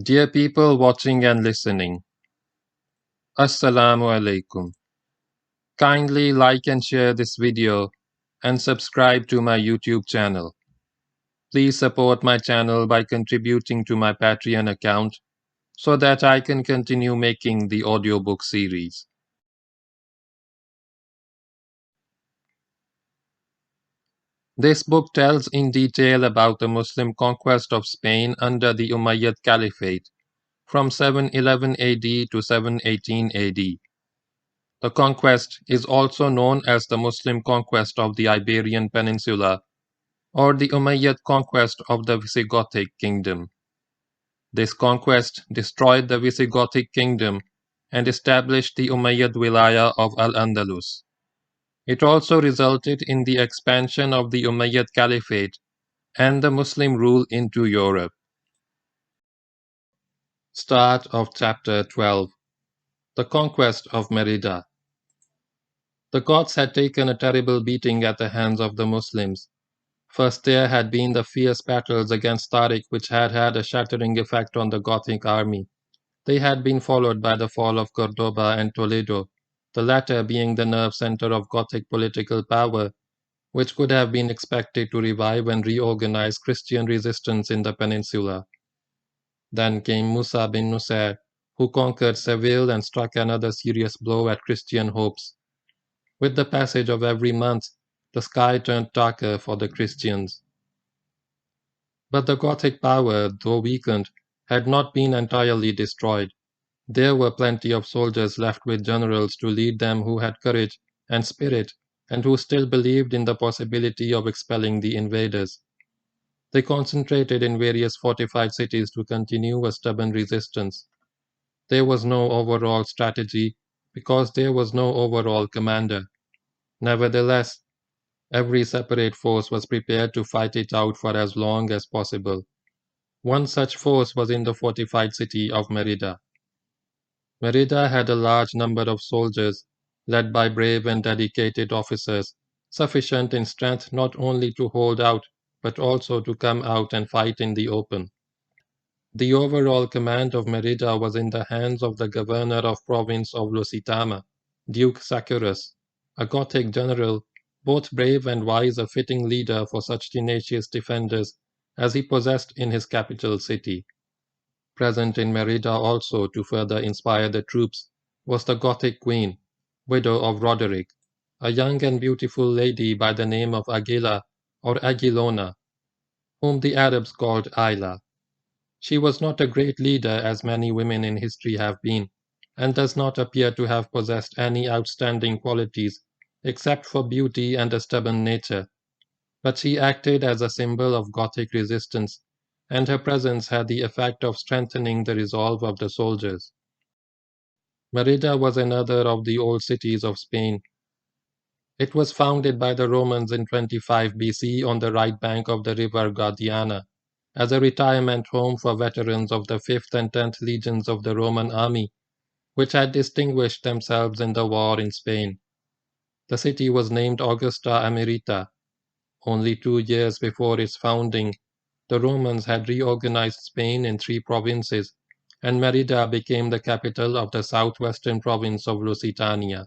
Dear people watching and listening, Assalamu alaikum. Kindly like and share this video and subscribe to my YouTube channel. Please support my channel by contributing to my Patreon account so that I can continue making the audiobook series. This book tells in detail about the Muslim conquest of Spain under the Umayyad Caliphate from 711 AD to 718 AD. The conquest is also known as the Muslim conquest of the Iberian Peninsula or the Umayyad conquest of the Visigothic kingdom. This conquest destroyed the Visigothic kingdom and established the Umayyad wilaya of Al-Andalus. It also resulted in the expansion of the Umayyad Caliphate and the Muslim rule into Europe. Start of Chapter 12. The Conquest of Merida. The Goths had taken a terrible beating at the hands of the Muslims. First there had been the fierce battles against Tariq which had had a shattering effect on the Gothic army. They had been followed by the fall of Cordoba and Toledo, the latter being the nerve center of Gothic political power, which could have been expected to revive and reorganize Christian resistance in the peninsula. Then came Musa bin Nusayr, who conquered Seville and struck another serious blow at Christian hopes. With the passage of every month, the sky turned darker for the Christians. But the Gothic power, though weakened, had not been entirely destroyed. There were plenty of soldiers left with generals to lead them who had courage and spirit and who still believed in the possibility of expelling the invaders. They concentrated in various fortified cities to continue a stubborn resistance. There was no overall strategy because there was no overall commander. Nevertheless, every separate force was prepared to fight it out for as long as possible. One such force was in the fortified city of Merida. Merida had a large number of soldiers, led by brave and dedicated officers, sufficient in strength not only to hold out, but also to come out and fight in the open. The overall command of Merida was in the hands of the governor of province of Lusitania, Duke Sacurus, a Gothic general, both brave and wise, a fitting leader for such tenacious defenders as he possessed in his capital city. Present in Merida also to further inspire the troops was the Gothic queen, widow of Roderick, a young and beautiful lady by the name of Aguila or Aguilona, whom the Arabs called Ayla. She was not a great leader as many women in history have been, and does not appear to have possessed any outstanding qualities except for beauty and a stubborn nature. But she acted as a symbol of Gothic resistance, and her presence had the effect of strengthening the resolve of the soldiers. Merida was another of the old cities of Spain. It was founded by the Romans in 25 BC on the right bank of the river Guadiana, as a retirement home for veterans of the 5th and 10th legions of the Roman army, which had distinguished themselves in the war in Spain. The city was named Augusta Emerita. Only 2 years before its founding, the Romans had reorganized Spain in 3 provinces, and Merida became the capital of the southwestern province of Lusitania.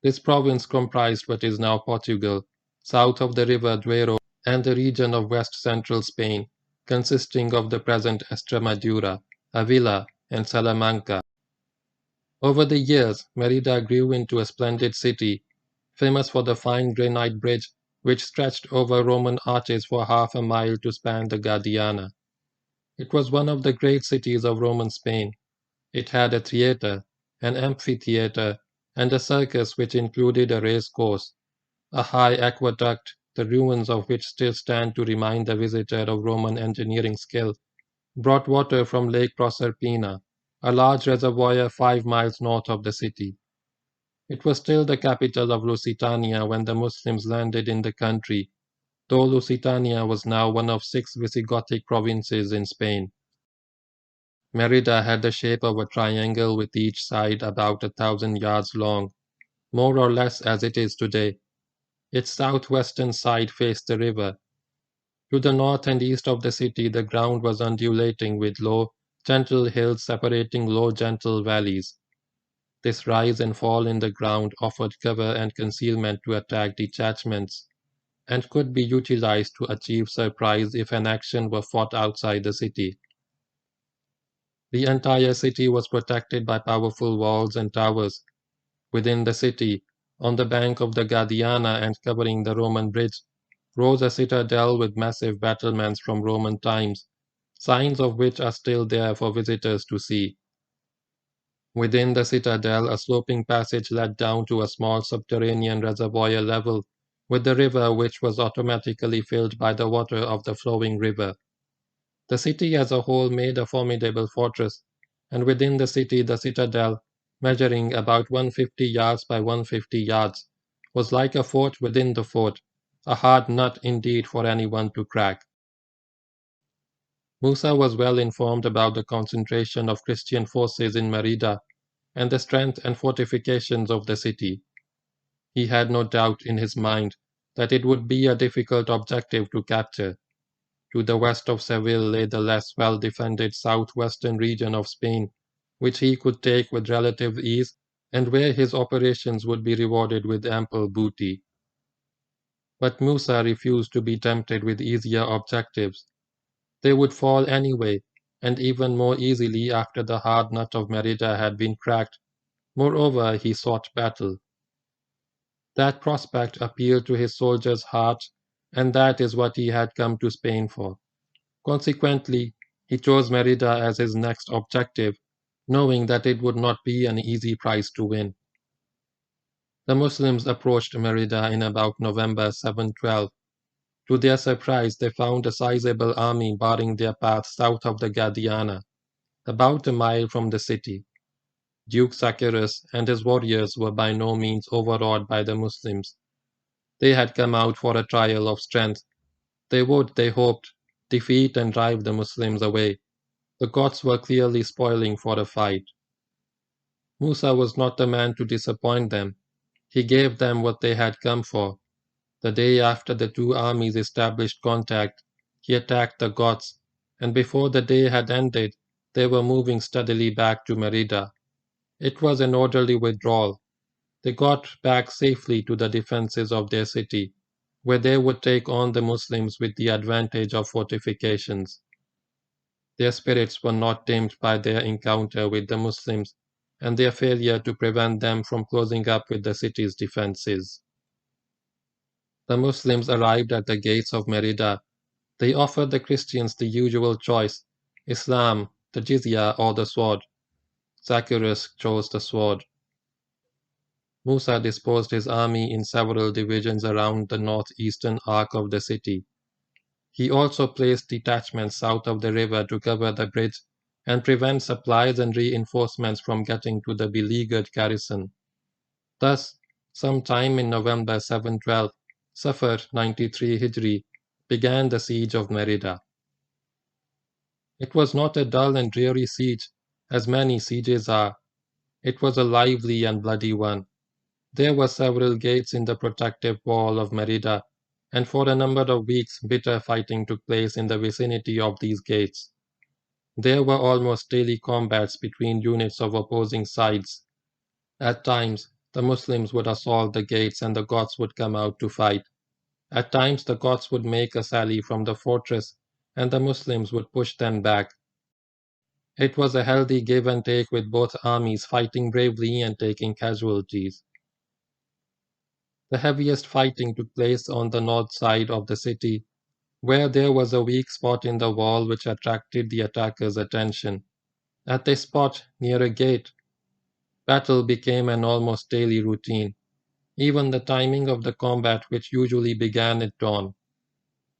This province comprised what is now Portugal, south of the river Duero, and the region of west-central Spain, consisting of the present Extremadura, Avila, and Salamanca. Over the years, Merida grew into a splendid city, famous for the fine granite bridge which stretched over Roman arches for half a mile to span the Guadiana. It was one of the great cities of Roman Spain. It had a theatre, an amphitheatre, and a circus which included a race course, a high aqueduct, the ruins of which still stand to remind the visitor of Roman engineering skill, brought water from Lake Proserpina, a large reservoir 5 miles north of the city. It was still the capital of Lusitania when the Muslims landed in the country, though Lusitania was now one of 6 Visigothic provinces in Spain. Merida had the shape of a triangle with each side about 1,000 yards long, more or less as it is today. Its southwestern side faced the river. To the north and east of the city, the ground was undulating with low, gentle hills separating low, gentle valleys. This rise and fall in the ground offered cover and concealment to attack detachments and could be utilized to achieve surprise if an action were fought outside the city. The entire city was protected by powerful walls and towers. Within the city, on the bank of the Gadiana and covering the Roman bridge, rose a citadel with massive battlements from Roman times, signs of which are still there for visitors to see. Within the citadel, a sloping passage led down to a small subterranean reservoir level with the river, which was automatically filled by the water of the flowing river. The city as a whole made a formidable fortress, and within the city the citadel, measuring about 150 yards by 150 yards, was like a fort within the fort, a hard nut indeed for anyone to crack. Musa was well informed about the concentration of Christian forces in Merida and the strength and fortifications of the city. He had no doubt in his mind that it would be a difficult objective to capture. To the west of Seville lay the less well-defended southwestern region of Spain, which he could take with relative ease and where his operations would be rewarded with ample booty. But Musa refused to be tempted with easier objectives. They would fall anyway, and even more easily after the hard nut of Merida had been cracked. Moreover, he sought battle. That prospect appealed to his soldiers' hearts, and that is what he had come to Spain for. Consequently, he chose Merida as his next objective, knowing that it would not be an easy prize to win. The Muslims approached Merida in about November 712. To their surprise, they found a sizable army barring their path south of the Gadiana, about a mile from the city. Duke Zacharias and his warriors were by no means overawed by the Muslims. They had come out for a trial of strength. They would, they hoped, defeat and drive the Muslims away. The Goths were clearly spoiling for a fight. Musa was not the man to disappoint them. He gave them what they had come for. The day after the two armies established contact, he attacked the Goths, and before the day had ended, they were moving steadily back to Merida. It was an orderly withdrawal. They got back safely to the defenses of their city, where they would take on the Muslims with the advantage of fortifications. Their spirits were not dimmed by their encounter with the Muslims and their failure to prevent them from closing up with the city's defenses. The Muslims arrived at the gates of Merida. They offered the Christians the usual choice, Islam, the jizya, or the sword. Zacharias chose the sword. Musa disposed his army in several divisions around the northeastern arc of the city. He also placed detachments south of the river to cover the bridge and prevent supplies and reinforcements from getting to the beleaguered garrison. Thus, sometime in November 712, Safar 93 Hijri, began the siege of Merida. It was not a dull and dreary siege, as many sieges are. It was a lively and bloody one. There were several gates in the protective wall of Merida, and for a number of weeks bitter fighting took place in the vicinity of these gates. There were almost daily combats between units of opposing sides. At times, the Muslims would assault the gates and the Goths would come out to fight. At times, the Goths would make a sally from the fortress and the Muslims would push them back. It was a healthy give and take with both armies fighting bravely and taking casualties. The heaviest fighting took place on the north side of the city, where there was a weak spot in the wall which attracted the attackers' attention. At this spot, near a gate, battle became an almost daily routine, even the timing of the combat which usually began at dawn.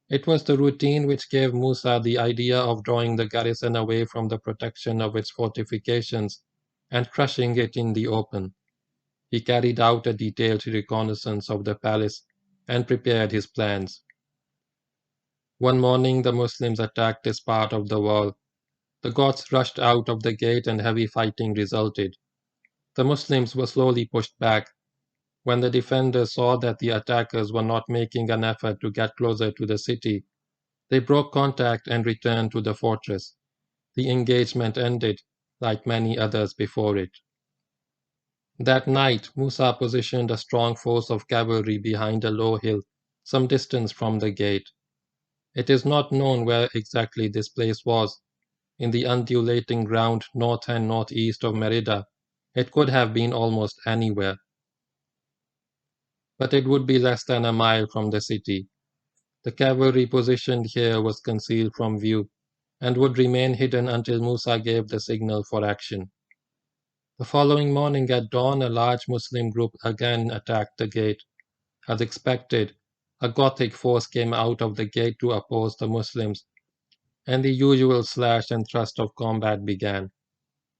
It was the routine which gave Musa the idea of drawing the garrison away from the protection of its fortifications and crushing it in the open. He carried out a detailed reconnaissance of the palace and prepared his plans. One morning the Muslims attacked this part of the wall. The Goths rushed out of the gate and heavy fighting resulted. The Muslims were slowly pushed back. When the defenders saw that the attackers were not making an effort to get closer to the city, They broke contact and returned to the fortress. The engagement ended, like many others before it. That night, Musa positioned a strong force of cavalry behind a low hill, some distance from the gate. It is not known where exactly this place was. In the undulating ground north and northeast of Merida, it could have been almost anywhere. But it would be less than a mile from the city. The cavalry positioned here was concealed from view, and would remain hidden until Musa gave the signal for action. The following morning at dawn, a large Muslim group again attacked the gate. As expected, a Gothic force came out of the gate to oppose the Muslims, and the usual slash and thrust of combat began.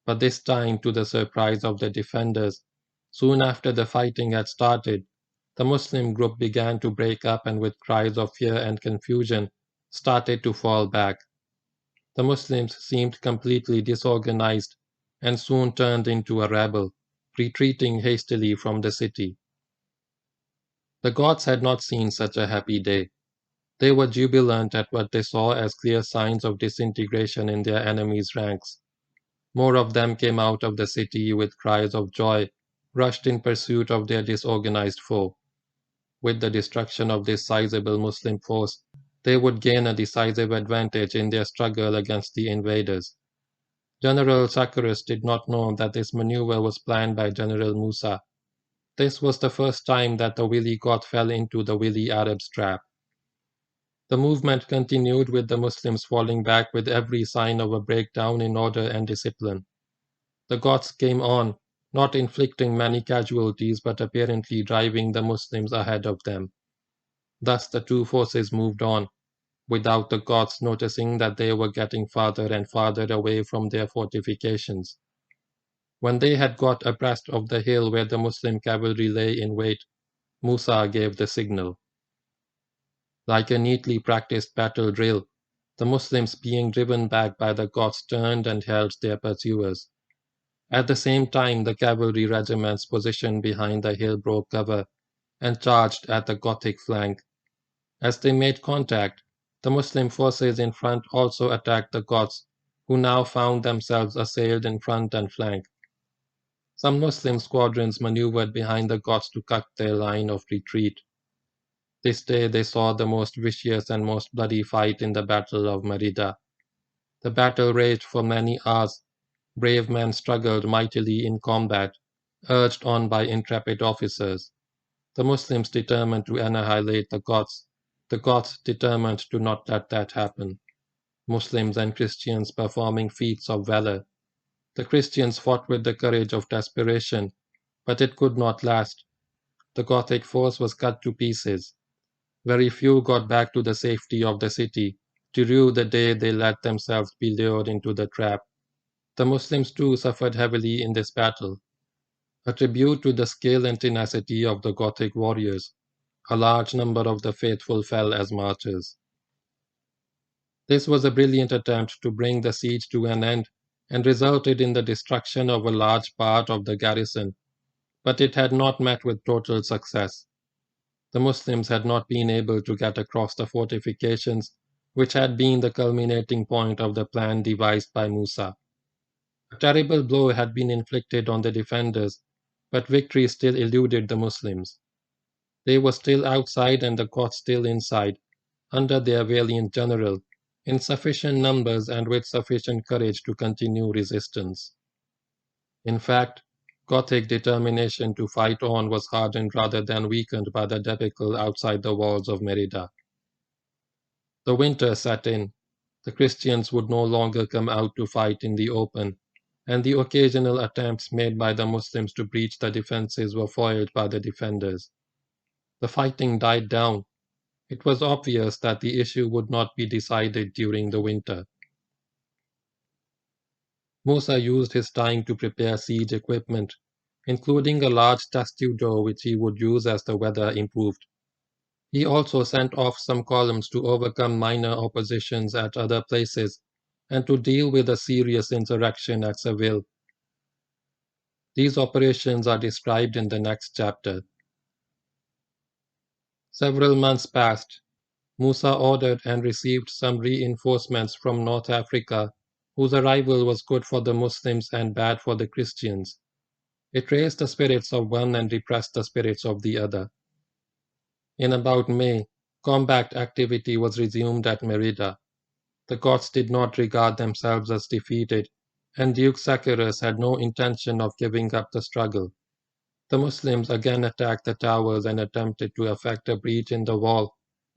But this time, to the surprise of the defenders, soon after the fighting had started, the Muslim group began to break up and with cries of fear and confusion started to fall back. The Muslims seemed completely disorganized and soon turned into a rabble, retreating hastily from the city. The gods had not seen such a happy day. They were jubilant at what they saw as clear signs of disintegration in their enemies' ranks. More of them came out of the city with cries of joy, rushed in pursuit of their disorganized foe. With the destruction of this sizable Muslim force, they would gain a decisive advantage in their struggle against the invaders. General Saqqarus did not know that this maneuver was planned by General Musa. This was the first time that the wily Goth fell into the wily Arab's trap. The movement continued with the Muslims falling back with every sign of a breakdown in order and discipline. The Goths came on, not inflicting many casualties but apparently driving the Muslims ahead of them. Thus the two forces moved on, without the Goths noticing that they were getting farther and farther away from their fortifications. When they had got abreast of the hill where the Muslim cavalry lay in wait, Musa gave the signal. Like a neatly practiced battle drill, the Muslims being driven back by the Goths turned and held their pursuers. At the same time, the cavalry regiments positioned behind the hill broke cover and charged at the Gothic flank. As they made contact, the Muslim forces in front also attacked the Goths, who now found themselves assailed in front and flank. Some Muslim squadrons maneuvered behind the Goths to cut their line of retreat. This day they saw the most vicious and most bloody fight in the Battle of Merida. The battle raged for many hours. Brave men struggled mightily in combat, urged on by intrepid officers. The Muslims determined to annihilate the Goths determined to not let that happen. Muslims and Christians performing feats of valor. The Christians fought with the courage of desperation, but it could not last. The Gothic force was cut to pieces. Very few got back to the safety of the city, to rue the day they let themselves be lured into the trap. The Muslims too suffered heavily in this battle. A tribute to the skill and tenacity of the Gothic warriors, a large number of the faithful fell as martyrs. This was a brilliant attempt to bring the siege to an end and resulted in the destruction of a large part of the garrison, but it had not met with total success. The Muslims had not been able to get across the fortifications, which had been the culminating point of the plan devised by Musa. A terrible blow had been inflicted on the defenders, but victory still eluded the Muslims. They were still outside and the Goths still inside, under their valiant general, in sufficient numbers and with sufficient courage to continue resistance. In fact, Gothic determination to fight on was hardened rather than weakened by the debacle outside the walls of Merida. The winter set in. The Christians would no longer come out to fight in the open, and the occasional attempts made by the Muslims to breach the defenses were foiled by the defenders. The fighting died down. It was obvious that the issue would not be decided during the winter. Musa used his time to prepare siege equipment, including a large testudo which he would use as the weather improved. He also sent off some columns to overcome minor oppositions at other places and to deal with a serious insurrection at Seville. These operations are described in the next chapter. Several months passed. Musa ordered and received some reinforcements from North Africa, whose arrival was good for the Muslims and bad for the Christians. It raised the spirits of one and depressed the spirits of the other. In about May, combat activity was resumed at Merida. The Goths did not regard themselves as defeated, and Duke Saccharus had no intention of giving up the struggle. The Muslims again attacked the towers and attempted to effect a breach in the wall,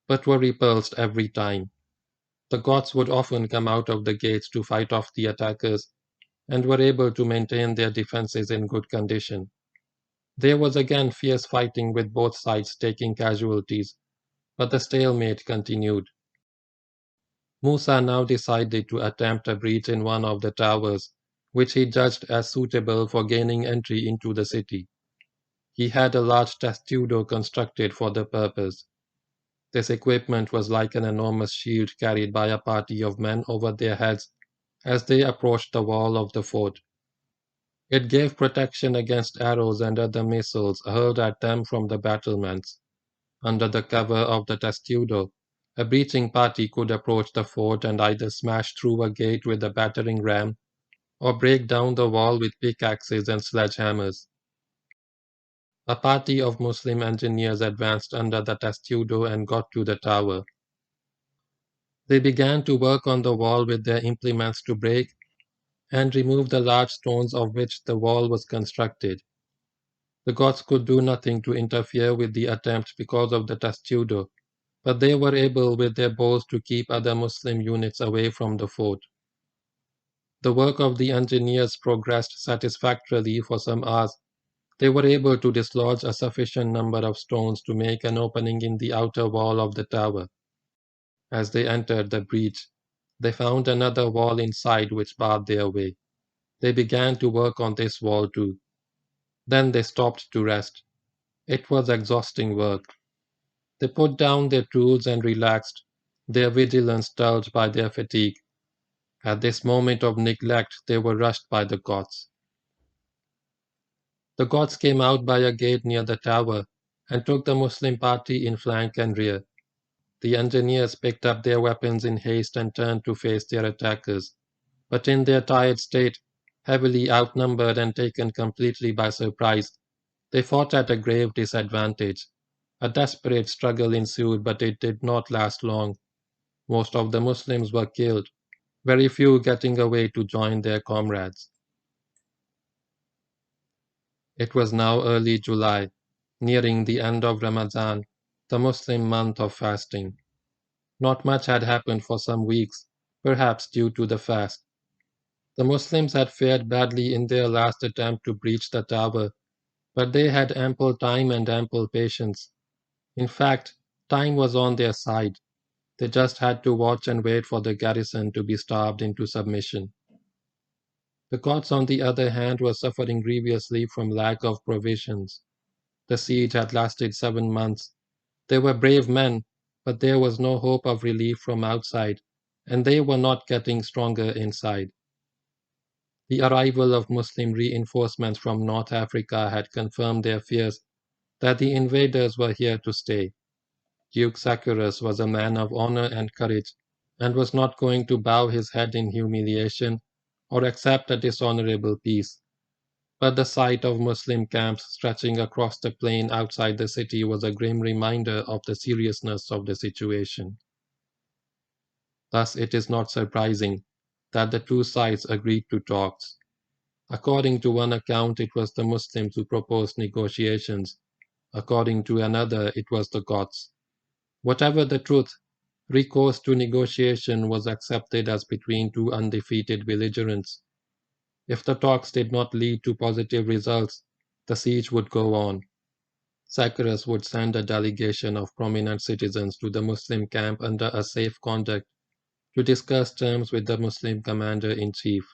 but were repulsed every time. The Goths would often come out of the gates to fight off the attackers, and were able to maintain their defenses in good condition. There was again fierce fighting with both sides taking casualties, but the stalemate continued. Musa now decided to attempt a breach in one of the towers, which he judged as suitable for gaining entry into the city. He had a large testudo constructed for the purpose. This equipment was like an enormous shield carried by a party of men over their heads as they approached the wall of the fort. It gave protection against arrows and other missiles hurled at them from the battlements. Under the cover of the testudo, a breaching party could approach the fort and either smash through a gate with a battering ram or break down the wall with pickaxes and sledgehammers. A party of Muslim engineers advanced under the testudo and got to the tower. They began to work on the wall with their implements to break and remove the large stones of which the wall was constructed. The Goths could do nothing to interfere with the attempt because of the testudo, but they were able with their bows to keep other Muslim units away from the fort. The work of the engineers progressed satisfactorily for some hours. They were able to dislodge a sufficient number of stones to make an opening in the outer wall of the tower. As they entered the breach, they found another wall inside which barred their way. They began to work on this wall too. Then they stopped to rest. It was exhausting work. They put down their tools and relaxed, their vigilance dulled by their fatigue. At this moment of neglect, they were rushed by the Goths. The Goths came out by a gate near the tower and took the Muslim party in flank and rear. The engineers picked up their weapons in haste and turned to face their attackers. But in their tired state, heavily outnumbered and taken completely by surprise, they fought at a grave disadvantage. A desperate struggle ensued, but it did not last long. Most of the Muslims were killed, very few getting away to join their comrades. It was now early July, nearing the end of Ramadan, the Muslim month of fasting. Not much had happened for some weeks, perhaps due to the fast. The Muslims had fared badly in their last attempt to breach the tower, but they had ample time and ample patience. In fact, time was on their side. They just had to watch and wait for the garrison to be starved into submission. The Goths, on the other hand, were suffering grievously from lack of provisions. The siege had lasted 7 months. They were brave men, but there was no hope of relief from outside, and they were not getting stronger inside. The arrival of Muslim reinforcements from North Africa had confirmed their fears that the invaders were here to stay. Duke Saccharus was a man of honor and courage, and was not going to bow his head in humiliation or accept a dishonorable peace. But the sight of Muslim camps stretching across the plain outside the city was a grim reminder of the seriousness of the situation. Thus it is not surprising that the two sides agreed to talks. According to one account, it was the Muslims who proposed negotiations. According to another, it was the Goths. Whatever the truth, recourse to negotiation was accepted as between two undefeated belligerents. If the talks did not lead to positive results, the siege would go on. Saccharus would send a delegation of prominent citizens to the Muslim camp under a safe conduct to discuss terms with the Muslim commander-in-chief.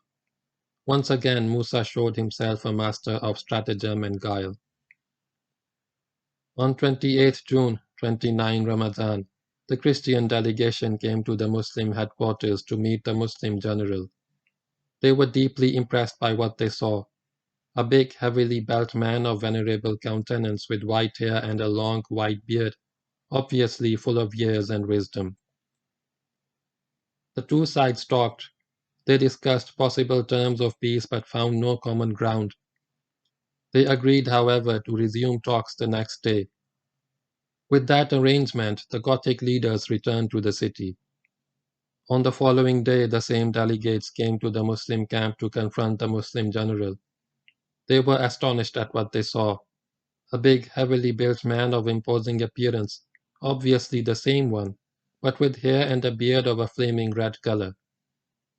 Once again, Musa showed himself a master of stratagem and guile. On 28th June, 29 Ramadan, the Christian delegation came to the Muslim headquarters to meet the Muslim general. They were deeply impressed by what they saw. A big, heavily built man of venerable countenance with white hair and a long, white beard obviously full of years and wisdom. The two sides talked. They discussed possible terms of peace but found no common ground. They agreed, however, to resume talks the next day. With that arrangement, the Gothic leaders returned to the city. On the following day, the same delegates came to the Muslim camp to confront the Muslim general. They were astonished at what they saw. A big, heavily built man of imposing appearance, obviously the same one, but with hair and a beard of a flaming red color.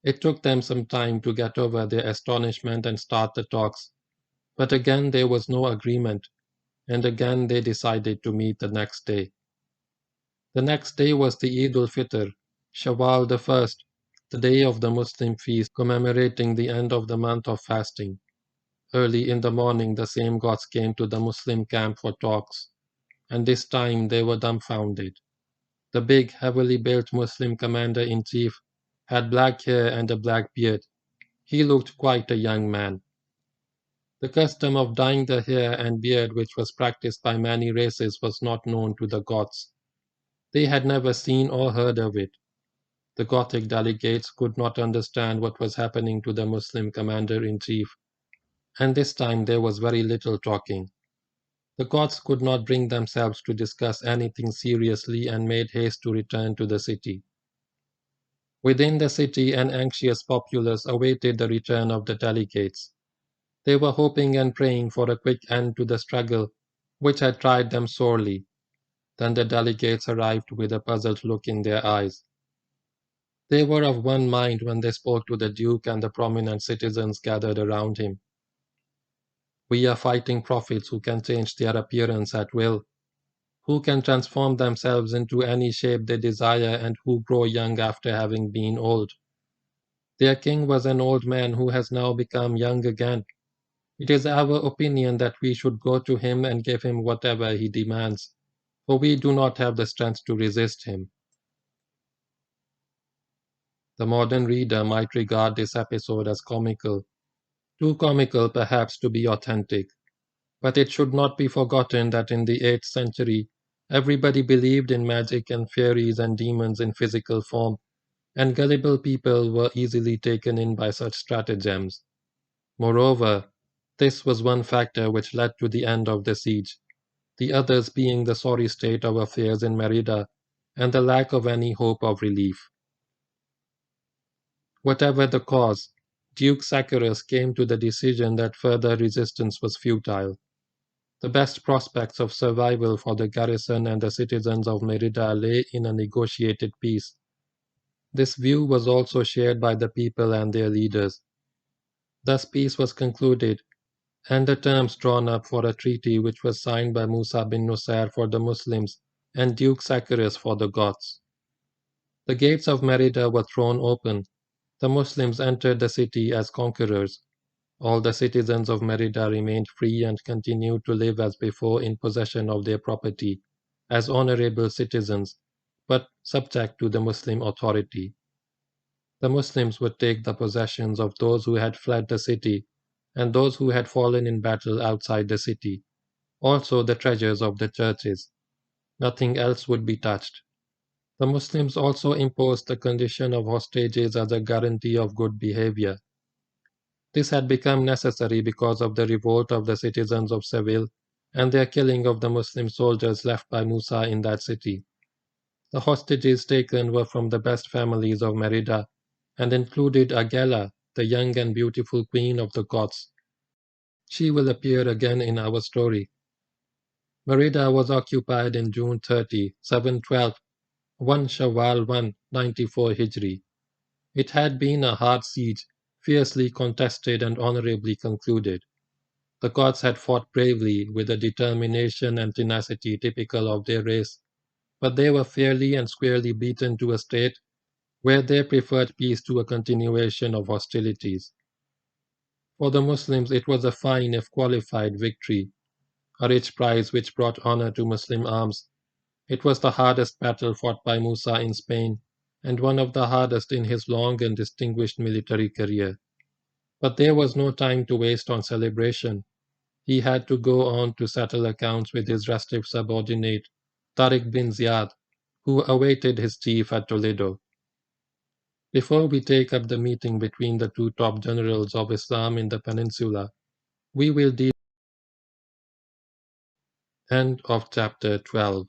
It took them some time to get over their astonishment and start the talks, but again there was no agreement, and again they decided to meet the next day. The next day was the Eid al-Fitr, Shawwal the 1st, the day of the Muslim feast commemorating the end of the month of fasting. Early in the morning the same gods came to the Muslim camp for talks, and this time they were dumbfounded. The big, heavily built Muslim commander-in-chief had black hair and a black beard. He looked quite a young man. The custom of dyeing the hair and beard, which was practiced by many races, was not known to the Goths. They had never seen or heard of it. The Gothic delegates could not understand what was happening to the Muslim commander-in-chief, and this time there was very little talking. The Goths could not bring themselves to discuss anything seriously and made haste to return to the city. Within the city, an anxious populace awaited the return of the delegates. They were hoping and praying for a quick end to the struggle, which had tried them sorely. Then the delegates arrived with a puzzled look in their eyes. They were of one mind when they spoke to the Duke and the prominent citizens gathered around him. "We are fighting prophets who can change their appearance at will, who can transform themselves into any shape they desire and who grow young after having been old. Their king was an old man who has now become young again. It is our opinion that we should go to him and give him whatever he demands, for we do not have the strength to resist him." The modern reader might regard this episode as comical, too comical perhaps to be authentic. But it should not be forgotten that in the 8th century, everybody believed in magic and fairies and demons in physical form, and gullible people were easily taken in by such stratagems. Moreover, this was one factor which led to the end of the siege, the others being the sorry state of affairs in Merida and the lack of any hope of relief. Whatever the cause, Duke Saccharus came to the decision that further resistance was futile. The best prospects of survival for the garrison and the citizens of Merida lay in a negotiated peace. This view was also shared by the people and their leaders. Thus peace was concluded, and the terms drawn up for a treaty which was signed by Musa bin Nusair for the Muslims and Duke Saccharus for the Goths. The gates of Merida were thrown open. The Muslims entered the city as conquerors. All the citizens of Merida remained free and continued to live as before in possession of their property, as honorable citizens, but subject to the Muslim authority. The Muslims would take the possessions of those who had fled the city and those who had fallen in battle outside the city, also the treasures of the churches. Nothing else would be touched. The Muslims also imposed the condition of hostages as a guarantee of good behavior. This had become necessary because of the revolt of the citizens of Seville and their killing of the Muslim soldiers left by Musa in that city. The hostages taken were from the best families of Merida and included Agela, the young and beautiful queen of the Goths. She will appear again in our story. Merida was occupied in June 30, 712, 1 Shawwal 1, 94 Hijri. It had been a hard siege, fiercely contested and honorably concluded. The Goths had fought bravely with a determination and tenacity typical of their race, but they were fairly and squarely beaten to a state where they preferred peace to a continuation of hostilities. For the Muslims it was a fine if qualified victory, a rich prize which brought honor to Muslim arms. It was the hardest battle fought by Musa in Spain, and one of the hardest in his long and distinguished military career. But there was no time to waste on celebration. He had to go on to settle accounts with his restive subordinate, Tariq bin Ziyad, who awaited his chief at Toledo. Before we take up the meeting between the two top generals of Islam in the peninsula, we will deal. End of chapter 12.